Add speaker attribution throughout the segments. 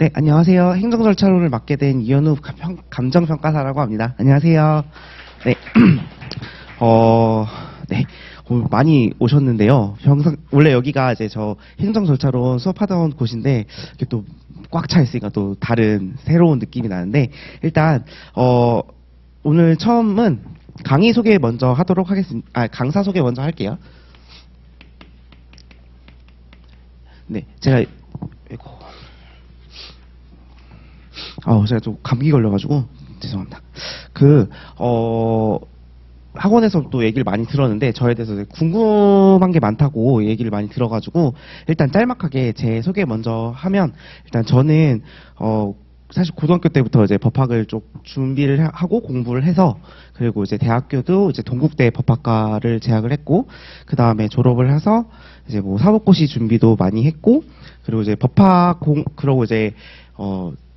Speaker 1: 네, 안녕하세요. 행정절차론을 맡게 된 이현우 감정평가사라고 합니다. 안녕하세요. 네, 네. 많이 오셨는데요. 원래 여기가 이제 저 행정절차론 수업하던 곳인데, 이렇게 또 꽉 차 있으니까 또 다른 새로운 느낌이 나는데, 일단, 오늘 처음은 강의 소개 먼저 하도록 하겠습니다. 강사 소개 먼저 할게요. 네, 제가 제가 좀 감기 걸려가지고 죄송합니다. 학원에서 또 얘기를 많이 들었는데 저에 대해서 궁금한 게 많다고 얘기를 많이 들어가지고 일단 짤막하게 제 소개 먼저 하면, 일단 저는 사실 고등학교 때부터 이제 법학을 좀 준비를 하고 공부를 해서, 그리고 이제 대학교도 이제 동국대 법학과를 재학을 했고, 그 다음에 졸업을 해서 이제 뭐 사법고시 준비도 많이 했고, 그리고 이제 그러고 이제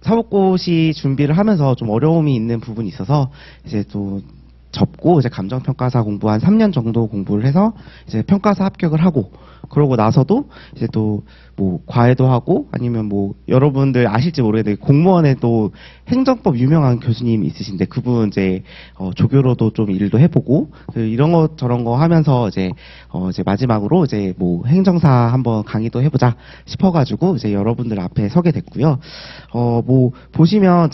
Speaker 1: 사법고시 준비를 하면서 좀 어려움이 있는 부분이 있어서 이제 또 접고 이제 감정평가사 공부 한 3년 정도 공부를 해서 이제 평가사 합격을 하고, 그러고 나서도 이제 또 뭐 과외도 하고, 아니면 뭐 여러분들 아실지 모르겠는데 공무원에 또 행정법 유명한 교수님 있으신데 그분 이제 조교로도 좀 일도 해보고, 이런 거 저런 거 하면서 이제 마지막으로 이제 뭐 행정사 한번 강의도 해보자 싶어가지고 이제 여러분들 앞에 서게 됐고요. 뭐 보시면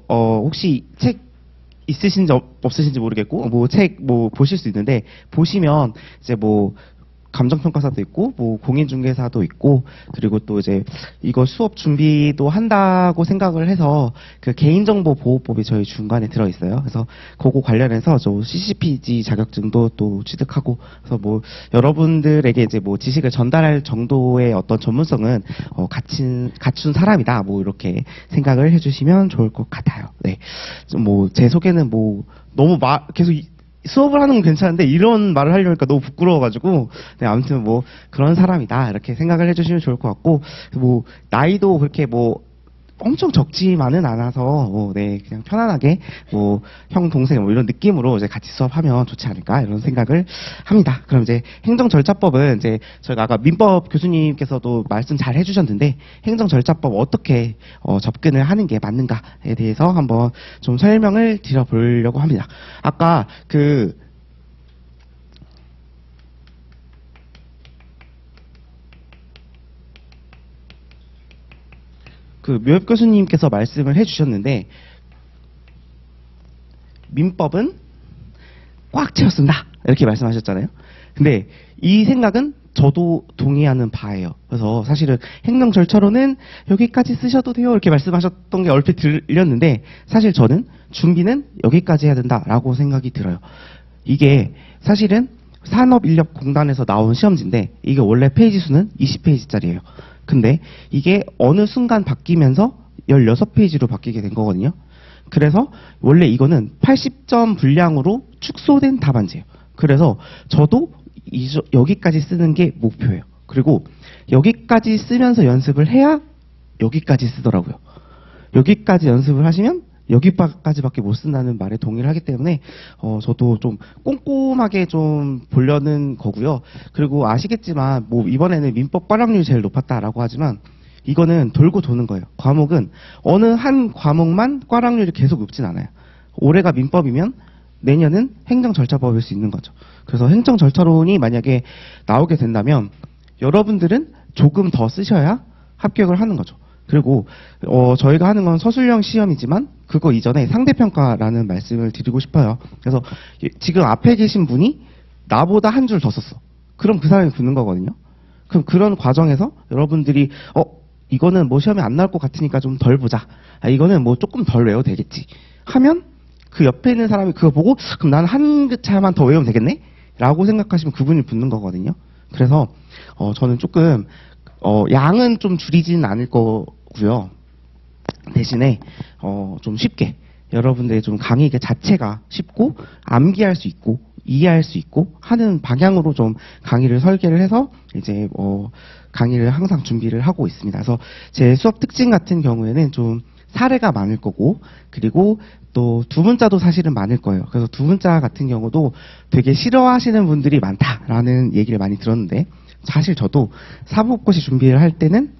Speaker 1: 혹시 책 있으신지 없으신지 모르겠고, 뭐 책 뭐 보실 수 있는데, 보시면 이제 뭐 감정평가사도 있고, 뭐 공인중개사도 있고, 그리고 또 이제 이거 수업 준비도 한다고 생각을 해서 그 개인정보보호법이 저희 중간에 들어 있어요. 그래서 그거 관련해서 저 CCPG 자격증도 또 취득하고, 그래서 뭐 여러분들에게 이제 뭐 지식을 전달할 정도의 어떤 전문성은 갖춘 사람이다, 뭐 이렇게 생각을 해주시면 좋을 것 같아요. 네, 뭐 제 소개는 뭐 너무 계속 수업을 하는 건 괜찮은데 이런 말을 하려니까 너무 부끄러워가지고, 네, 아무튼 뭐 그런 사람이다 이렇게 생각을 해주시면 좋을 것 같고, 뭐 나이도 그렇게 뭐 엄청 적지만은 않아서 네, 그냥 편안하게 뭐 형 동생 뭐 이런 느낌으로 이제 같이 수업하면 좋지 않을까 이런 생각을 합니다. 그럼 이제 행정절차법은 이제 저희가 아까 민법 교수님께서도 말씀 잘 해주셨는데, 행정절차법 어떻게 접근을 하는 게 맞는가에 대해서 한번 좀 설명을 드려보려고 합니다. 아까 묘엽 교수님께서 말씀을 해주셨는데, 민법은 꽉 채웠습니다 이렇게 말씀하셨잖아요. 근데 이 생각은 저도 동의하는 바예요. 그래서 사실은 행정절차로는 여기까지 쓰셔도 돼요 이렇게 말씀하셨던 게 얼핏 들렸는데, 사실 저는 준비는 여기까지 해야 된다라고 생각이 들어요. 이게 사실은 산업인력공단에서 나온 시험지인데, 이게 원래 페이지 수는 20페이지짜리예요. 근데 이게 어느 순간 바뀌면서 16페이지로 바뀌게 된 거거든요. 그래서 원래 이거는 80점 분량으로 축소된 답안지예요. 그래서 저도 여기까지 쓰는 게 목표예요. 그리고 여기까지 쓰면서 연습을 해야 여기까지 쓰더라고요. 여기까지 연습을 하시면 여기까지밖에 못 쓴다는 말에 동의를 하기 때문에 저도 좀 꼼꼼하게 좀 보려는 거고요. 그리고 아시겠지만 뭐 이번에는 민법 꽈락률이 제일 높았다라고 하지만 이거는 돌고 도는 거예요. 과목은 어느 한 과목만 꽈락률이 계속 높진 않아요. 올해가 민법이면 내년은 행정절차법일 수 있는 거죠. 그래서 행정절차론이 만약에 나오게 된다면 여러분들은 조금 더 쓰셔야 합격을 하는 거죠. 그리고 저희가 하는 건 서술형 시험이지만 그거 이전에 상대평가라는 말씀을 드리고 싶어요. 그래서 지금 앞에 계신 분이 나보다 한 줄 더 썼어. 그럼 그 사람이 붙는 거거든요. 그럼 그런 과정에서 여러분들이 이거는 뭐 시험에 안 나올 것 같으니까 좀 덜 보자. 이거는 뭐 조금 덜 외워도 되겠지. 하면 그 옆에 있는 사람이 그거 보고 그럼 나는 한 글자만 더 외우면 되겠네? 라고 생각하시면 그분이 붙는 거거든요. 그래서 저는 조금 양은 좀 줄이지는 않을 거고요. 대신에 좀 쉽게 여러분들의 좀 강의 그 자체가 쉽고 암기할 수 있고 이해할 수 있고 하는 방향으로 좀 강의를 설계를 해서 이제 강의를 항상 준비를 하고 있습니다. 그래서 제 수업 특징 같은 경우에는 좀 사례가 많을 거고, 그리고 또 두 문자도 사실은 많을 거예요. 그래서 두 문자 같은 경우도 되게 싫어하시는 분들이 많다라는 얘기를 많이 들었는데, 사실 저도 사법고시 준비를 할 때는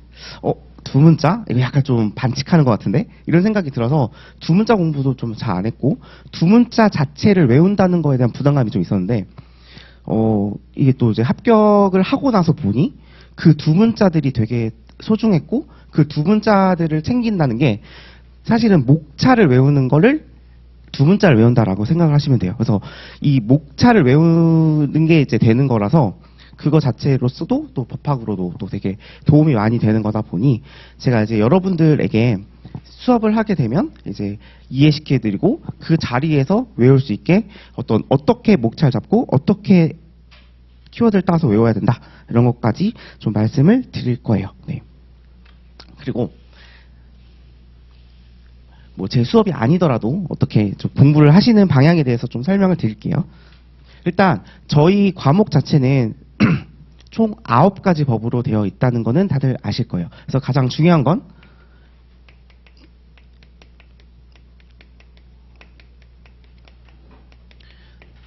Speaker 1: 두 두 문자? 이거 약간 좀 반칙하는 것 같은데? 이런 생각이 들어서 두 문자 공부도 좀 잘 안 했고, 두 문자 자체를 외운다는 거에 대한 부담감이 좀 있었는데, 이게 또 이제 합격을 하고 나서 보니 그 두 문자들이 되게 소중했고, 그 두 문자들을 챙긴다는 게 사실은 목차를 외우는 거를 두 문자를 외운다라고 생각을 하시면 돼요. 그래서 이 목차를 외우는 게 이제 되는 거라서 그거 자체로서도 또 법학으로도 또 되게 도움이 많이 되는 거다 보니 제가 이제 여러분들에게 수업을 하게 되면 이제 이해시켜드리고 그 자리에서 외울 수 있게 어떻게 목차를 잡고 어떻게 키워드를 따서 외워야 된다 이런 것까지 좀 말씀을 드릴 거예요. 네. 그리고 뭐 제 수업이 아니더라도 어떻게 좀 공부를 하시는 방향에 대해서 좀 설명을 드릴게요. 일단 저희 과목 자체는 총 9가지 법으로 되어 있다는 거는 다들 아실 거예요. 그래서 가장 중요한 건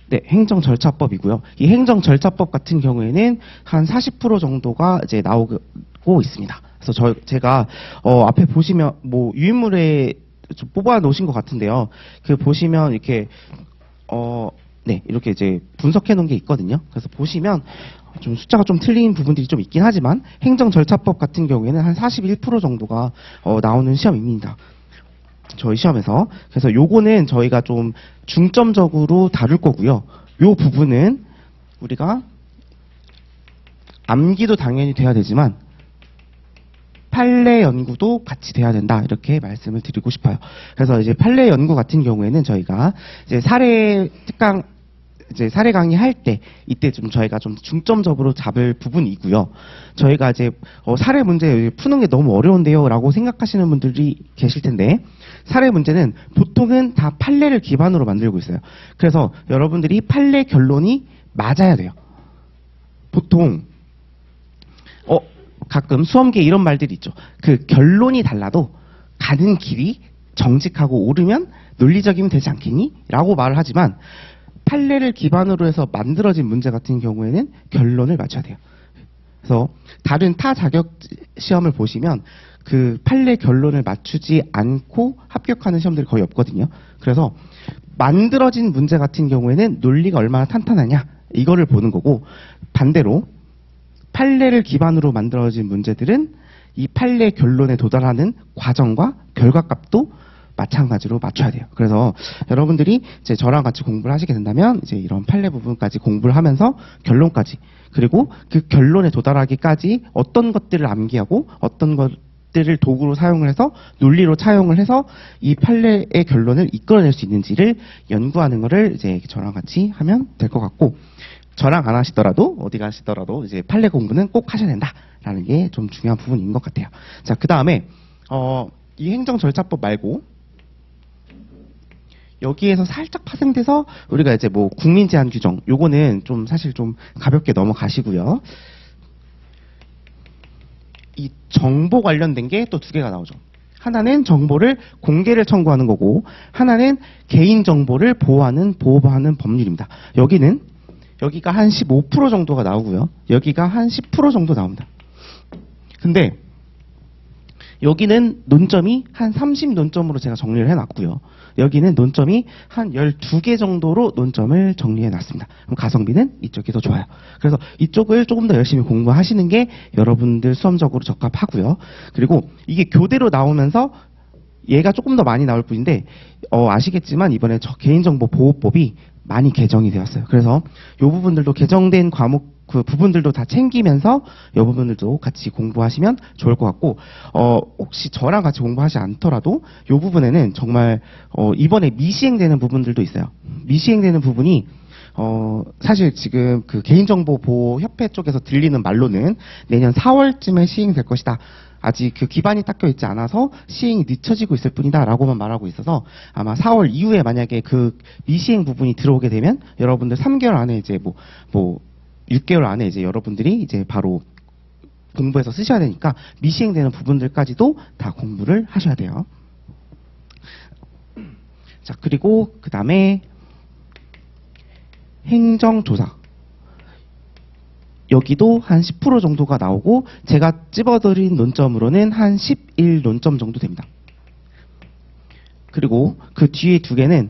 Speaker 1: 네, 행정절차법이고요. 이 행정절차법 같은 경우에는 한 40% 정도가 이제 나오고 있습니다. 그래서 제가 앞에 보시면 뭐 유인물에 좀 뽑아 놓으신 것 같은데요. 그 보시면 이렇게 네, 이렇게 이제 분석해 놓은 게 있거든요. 그래서 보시면 좀 숫자가 좀 틀린 부분들이 좀 있긴 하지만 행정절차법 같은 경우에는 한 41% 정도가 나오는 시험입니다. 저희 시험에서. 그래서 요거는 저희가 좀 중점적으로 다룰 거고요. 요 부분은 우리가 암기도 당연히 돼야 되지만 판례 연구도 같이 돼야 된다 이렇게 말씀을 드리고 싶어요. 그래서 이제 판례 연구 같은 경우에는 저희가 이제 사례 특강 이제 사례 강의 할 때 이때 좀 저희가 좀 중점적으로 잡을 부분이고요. 저희가 이제 사례 문제 푸는 게 너무 어려운데요라고 생각하시는 분들이 계실 텐데 사례 문제는 보통은 다 판례를 기반으로 만들고 있어요. 그래서 여러분들이 판례 결론이 맞아야 돼요. 보통 가끔 수험계에 이런 말들이 있죠. 그 결론이 달라도 가는 길이 정직하고 옳으면 논리적이면 되지 않겠니? 라고 말을 하지만 판례를 기반으로 해서 만들어진 문제 같은 경우에는 결론을 맞춰야 돼요. 그래서 다른 타 자격 시험을 보시면 그 판례 결론을 맞추지 않고 합격하는 시험들이 거의 없거든요. 그래서 만들어진 문제 같은 경우에는 논리가 얼마나 탄탄하냐 이거를 보는 거고 반대로 판례를 기반으로 만들어진 문제들은 이 판례 결론에 도달하는 과정과 결과값도 마찬가지로 맞춰야 돼요. 그래서 여러분들이 이제 저랑 같이 공부를 하시게 된다면 이제 이런 판례 부분까지 공부를 하면서 결론까지 그리고 그 결론에 도달하기까지 어떤 것들을 암기하고 어떤 것들을 도구로 사용을 해서 논리로 차용을 해서 이 판례의 결론을 이끌어낼 수 있는지를 연구하는 거를 이제 저랑 같이 하면 될 것 같고 저랑 안 하시더라도 어디 가시더라도 이제 판례 공부는 꼭 하셔야 된다라는 게 좀 중요한 부분인 것 같아요. 자, 그 다음에 이 행정절차법 말고 여기에서 살짝 파생돼서 우리가 이제 뭐 국민 제한 규정 요거는 좀 사실 좀 가볍게 넘어가시고요. 이 정보 관련된 게 또 두 개가 나오죠. 하나는 정보를 공개를 청구하는 거고 하나는 개인 정보를 보호하는 법률입니다. 여기가 한 15% 정도가 나오고요. 여기가 한 10% 정도 나옵니다. 근데 여기는 논점이 한 30 논점으로 제가 정리를 해놨고요. 여기는 논점이 한 12개 정도로 논점을 정리해놨습니다. 그럼 가성비는 이쪽이 더 좋아요. 그래서 이쪽을 조금 더 열심히 공부하시는 게 여러분들 수험적으로 적합하고요. 그리고 이게 교대로 나오면서 얘가 조금 더 많이 나올 뿐인데 아시겠지만 이번에 개인정보보호법이 많이 개정이 되었어요. 그래서 이 부분들도 개정된 과목 그 부분들도 다 챙기면서 이 부분들도 같이 공부하시면 좋을 것 같고 혹시 저랑 같이 공부하지 않더라도 이 부분에는 정말 이번에 미시행되는 부분들도 있어요. 미시행되는 부분이 사실 지금 그 개인정보보호협회 쪽에서 들리는 말로는 내년 4월쯤에 시행될 것이다. 아직 그 기반이 닦여 있지 않아서 시행이 늦춰지고 있을 뿐이다 라고만 말하고 있어서 아마 4월 이후에 만약에 그 미시행 부분이 들어오게 되면 여러분들 3개월 안에 이제 뭐 6개월 안에 이제 여러분들이 이제 바로 공부해서 쓰셔야 되니까 미시행되는 부분들까지도 다 공부를 하셔야 돼요. 자, 그리고 그 다음에 행정조사. 여기도 한 10% 정도가 나오고 제가 찝어드린 논점으로는 한 11 논점 정도 됩니다. 그리고 그 뒤에 두 개는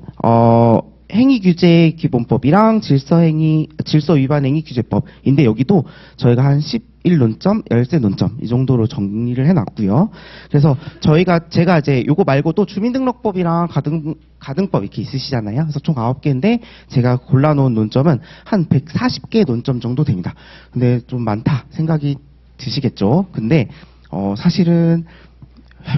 Speaker 1: 행위규제기본법이랑 질서위반행위규제법인데 여기도 저희가 한 11논점, 13논점 이 정도로 정리를 해놨고요. 그래서 제가 이제 요거 말고도 주민등록법이랑 가등법 이렇게 있으시잖아요. 그래서 총 9개인데 제가 골라놓은 논점은 한 140개 논점 정도 됩니다. 근데 좀 많다 생각이 드시겠죠. 근데 사실은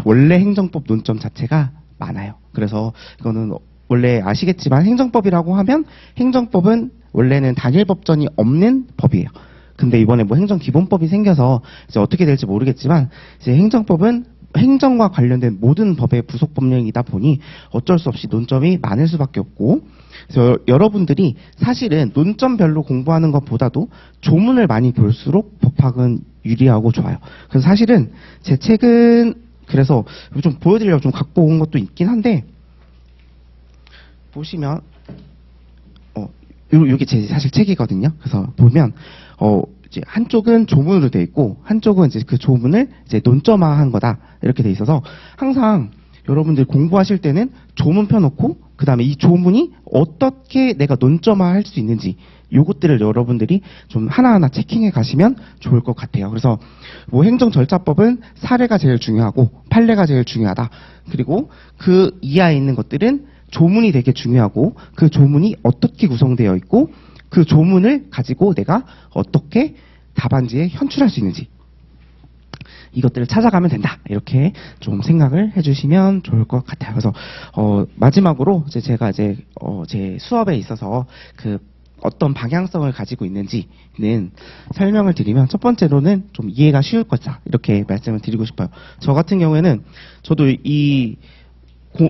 Speaker 1: 원래 행정법 논점 자체가 많아요. 그래서 이거는 원래 아시겠지만 행정법이라고 하면 행정법은 원래는 단일법전이 없는 법이에요. 근데 이번에 뭐 행정기본법이 생겨서 이제 어떻게 될지 모르겠지만 이제 행정법은 행정과 관련된 모든 법의 부속 법령이다 보니 어쩔 수 없이 논점이 많을 수밖에 없고, 그래서 여러분들이 사실은 논점별로 공부하는 것보다도 조문을 많이 볼수록 법학은 유리하고 좋아요. 그래서 사실은 제 책은 그래서 좀 보여드리려고 좀 갖고 온 것도 있긴 한데, 보시면 요게 제 사실 책이거든요. 그래서 보면 이제 한쪽은 조문으로 돼 있고 한쪽은 이제 그 조문을 이제 논점화한 거다 이렇게 돼 있어서 항상 여러분들 공부하실 때는 조문 펴놓고 그 다음에 이 조문이 어떻게 내가 논점화할 수 있는지 요것들을 여러분들이 좀 하나하나 체킹해 가시면 좋을 것 같아요. 그래서 뭐 행정절차법은 사례가 제일 중요하고 판례가 제일 중요하다. 그리고 그 이하에 있는 것들은 조문이 되게 중요하고 그 조문이 어떻게 구성되어 있고 그 조문을 가지고 내가 어떻게 답안지에 현출할 수 있는지 이것들을 찾아가면 된다. 이렇게 좀 생각을 해주시면 좋을 것 같아요. 그래서 마지막으로 제가 제 수업에 있어서 그 어떤 방향성을 가지고 있는지는 설명을 드리면 첫 번째로는 좀 이해가 쉬울 거다. 이렇게 말씀을 드리고 싶어요. 저 같은 경우에는 저도 이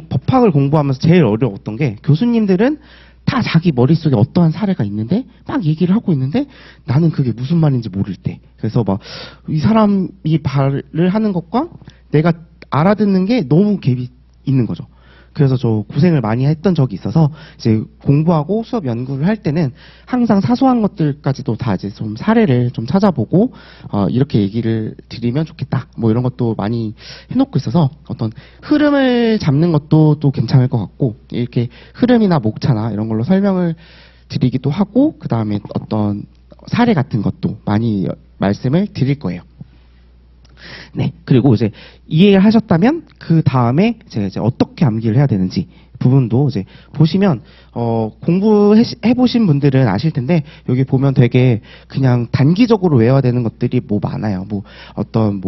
Speaker 1: 법학을 공부하면서 제일 어려웠던 게 교수님들은 다 자기 머릿속에 어떠한 사례가 있는데 막 얘기를 하고 있는데 나는 그게 무슨 말인지 모를 때, 그래서 막 이 사람이 말을 하는 것과 내가 알아듣는 게 너무 갭이 있는 거죠. 그래서 저 고생을 많이 했던 적이 있어서 이제 공부하고 수업 연구를 할 때는 항상 사소한 것들까지도 다 이제 좀 사례를 좀 찾아보고 이렇게 얘기를 드리면 좋겠다 뭐 이런 것도 많이 해놓고 있어서 어떤 흐름을 잡는 것도 또 괜찮을 것 같고, 이렇게 흐름이나 목차나 이런 걸로 설명을 드리기도 하고 그 다음에 어떤 사례 같은 것도 많이 말씀을 드릴 거예요. 네, 그리고 이제 이해를 하셨다면 그 다음에 제가 이제 어떻게 암기를 해야 되는지 부분도 이제 보시면 공부해 보신 분들은 아실 텐데 여기 보면 되게 그냥 단기적으로 외워야 되는 것들이 뭐 많아요. 뭐 어떤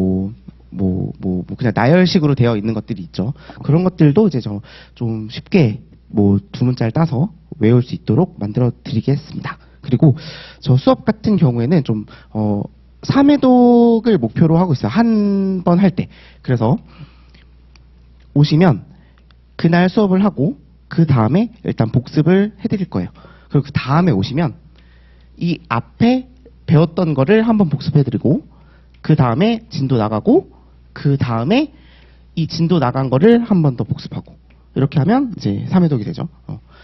Speaker 1: 그냥 나열식으로 되어 있는 것들이 있죠. 그런 것들도 이제 좀 쉽게 뭐 두 문자를 따서 외울 수 있도록 만들어 드리겠습니다. 그리고 저 수업 같은 경우에는 좀 3회독을 목표로 하고 있어요. 한 번 할 때. 그래서 오시면 그날 수업을 하고 그 다음에 일단 복습을 해드릴 거예요. 그리고 그 다음에 오시면 이 앞에 배웠던 거를 한번 복습해드리고 그 다음에 진도 나가고 그 다음에 이 진도 나간 거를 한 번 더 복습하고 이렇게 하면 이제 3회독이 되죠.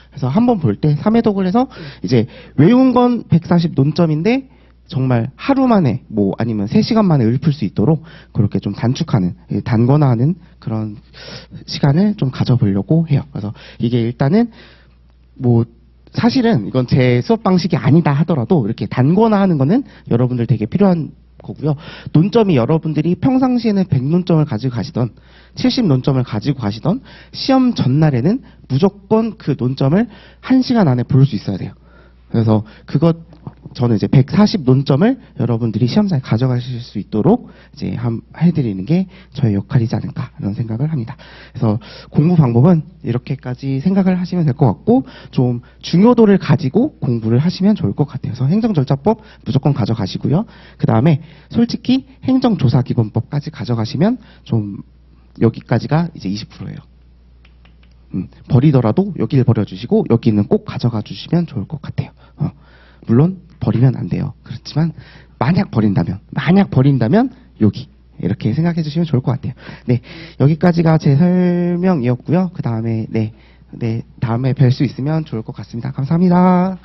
Speaker 1: 그래서 한 번 볼 때 3회독을 해서 이제 외운 건 140 논점인데 정말 하루 만에 뭐 아니면 3시간 만에 읊을 수 있도록 그렇게 좀 단축하는, 단권화하는 그런 시간을 좀 가져보려고 해요. 그래서 이게 일단은 뭐 사실은 이건 제 수업 방식이 아니다 하더라도 이렇게 단권화하는 거는 여러분들 되게 필요한 거고요. 논점이 여러분들이 평상시에는 100논점을 가지고 가시던 70논점을 가지고 가시던 시험 전날에는 무조건 그 논점을 1시간 안에 볼 수 있어야 돼요. 그래서 저는 이제 140 논점을 여러분들이 시험장에 가져가실 수 있도록 이제 해드리는 게 저의 역할이지 않을까 이런 생각을 합니다. 그래서 공부 방법은 이렇게까지 생각을 하시면 될 것 같고 좀 중요도를 가지고 공부를 하시면 좋을 것 같아요. 그래서 행정절차법 무조건 가져가시고요. 그 다음에 솔직히 행정조사기본법까지 가져가시면 좀 여기까지가 이제 20%예요. 버리더라도 여기를 버려주시고 여기는 꼭 가져가 주시면 좋을 것 같아요. 물론 버리면 안 돼요. 그렇지만 만약 버린다면 여기 이렇게 생각해 주시면 좋을 것 같아요. 네, 여기까지가 제 설명이었고요. 그 다음에 다음에 뵐 수 있으면 좋을 것 같습니다. 감사합니다.